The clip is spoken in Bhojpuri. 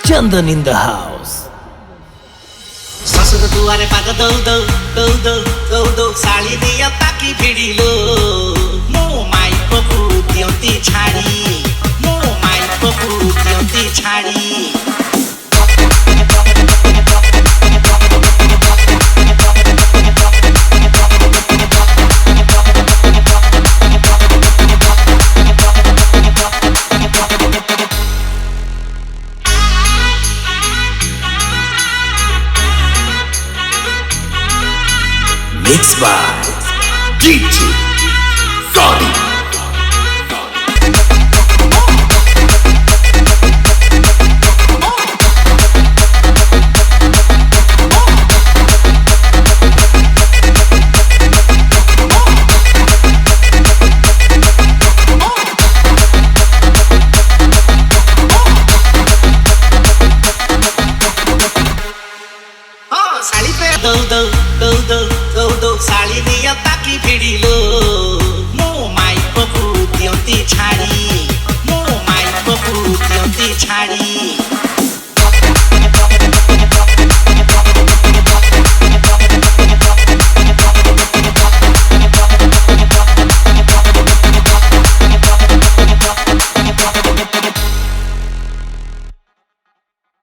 Chandan in the house. ससुर दुआरे पाग दौ दौ दौ दौ दौ दौ साली दिया ताकी भिडिलो मो माई पपु दियौती छाडी मो माई पपु दियौती छाडी Mixed by DJ Sonny. साली पे दौ दौ दौ दौ दौ दौ साली दिया ताकी भिडिलो मो माई पपु दियौती छाडी मो माई पपु दियौती छाडी